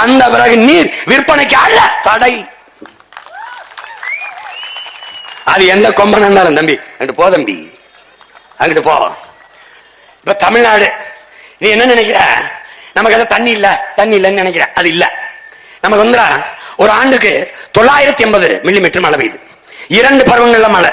அந்த பிறகு நீர் விற்பனைக்கு அல்ல தடை. அது எந்த கொம்பனா இருந்தாலும் தம்பி அங்கிட்டு போ தம்பி, அங்கிட்டு போ. இப்ப தமிழ்நாடு நீ என்ன நினைக்கிற? நமக்கு எதாவது தண்ணி இல்லைன்னு நினைக்கிற. அது இல்ல. நமக்கு வந்து ஒரு ஆண்டுக்கு 980 மில்லிமீட்டர் மழை பெய்யுது. 2 பருவங்கள்ல மழை,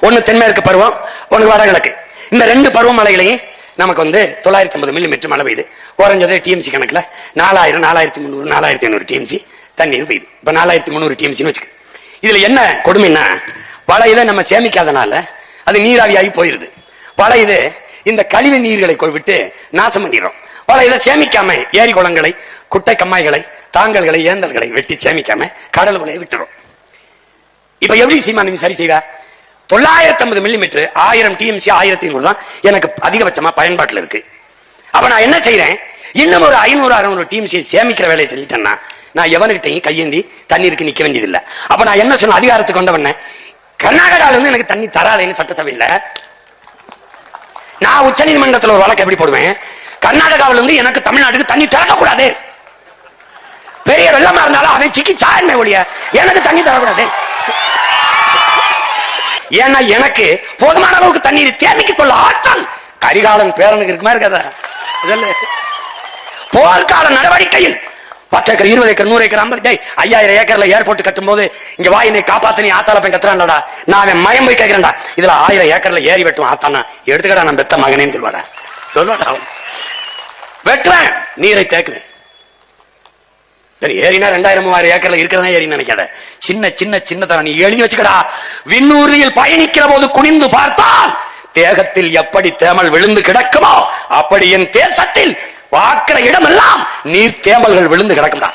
ஒன்னு தென்மேற்கு பருவம், ஒன்னு வடகிழக்கு. இந்த 2 பருவமழைகளையும் நமக்கு வந்து 980 மில்லிமீட்டர் மழை பெய்யுது. குறைஞ்சது டிஎம்சி கணக்குல 4000, 4300, 4500 டிஎம்சி தண்ணீர் பெய்யுது. இப்ப 4300 டிஎம்சின்னு வச்சுக்க. இதுல என்ன கொடுமைன்னா, பல இதை நம்ம சேமிக்காதனால அது நீராவியாகி போயிருது. பல இது இந்த கழிவு நீர்களை விட்டு நாசம் பண்ணிடுறோம். பல இதை சேமிக்காம ஏரி குளங்களை, குட்டை கம்மாய்களை, தாங்கல்களை, ஏந்தல்களை வெட்டி சேமிக்காம கடல்களை விட்டுறோம். இப்ப எப்படி சீமா நீ சரி செய்வ? 950 மில்லிமீட்டர் 1000 டிஎம்சி 1500 தான் எனக்கு அதிகபட்சமா பயன்பாட்டில் இருக்கு. அப்ப நான் என்ன செய்யறேன்? இன்னும் ஒரு 500, 600 டிஎம்சி சேமிக்கிற வேலையை செஞ்சுட்டேன்னா நான் எவனுக்கிட்டையும் கையேந்தி தண்ணீருக்கு நிக்க வேண்டியதில்லை. அப்ப நான் என்ன சொன்ன, அதிகாரத்துக்கு வந்தவன கர்நாடகால இருந்து எனக்கு தண்ணி தராதேன்னு சட்டசபையில நான் உச்ச நீதிமன்றத்தில் ஒரு வழக்கு எப்படி போடுவேன்? கர்நாடகாவில இருந்து எனக்கு தமிழ்நாட்டுக்கு தண்ணி திறக்கக்கூடாது. பெரிய வெள்ளமா இருந்தாலும் அவன் சிக்கி சாயமே ஒழிய எனக்கு தண்ணி தரக்கூடாது. ஏன்னா எனக்கு போதுமான அளவுக்கு தண்ணீர் தேமிக்கிக் கொள்ள ஆற்றல் கரிகாலன் பேரனுக்கு இருக்குமா இருக்காதா? போர்க்கால நடவடிக்கையில் 10 ஏக்கர், 20 ஏக்கர், 100 ஏக்கர், 50 5000 ஏக்கர்ல ஏர்போர்ட் கட்டும் போது இங்க வாயினை காப்பாத்து நீ ஆத்தால போய் கத்துறான்டா. நான் அவன் மயம் போய் கேட்கிறேன்டா, இதுல 1000 ஏக்கர்ல ஏறி வெட்டும் ஆத்தானா எடுத்துக்கடா, நான் பெத்த மகனேன்னு சொல்லுவாடா. வெட்டுவேன், நீரை தேக்குவேன். ஏறினா 2000, 3000 ஏக்கர்ல இருக்கிறதா ஏறி நினைக்காத. சின்ன சின்ன சின்னதா நீ எழுதி வச்சுக்கடா. விண்ணூரில் பயணிக்கிற போது குனிந்து பார்த்தால் தேகத்தில் எப்படி தேமல் விழுந்து கிடக்குமோ அப்படி என் தேசத்தில் பார்க்கிற இடமெல்லாம் நீர் தேமல்கள் விழுந்து கிடக்கும்டா.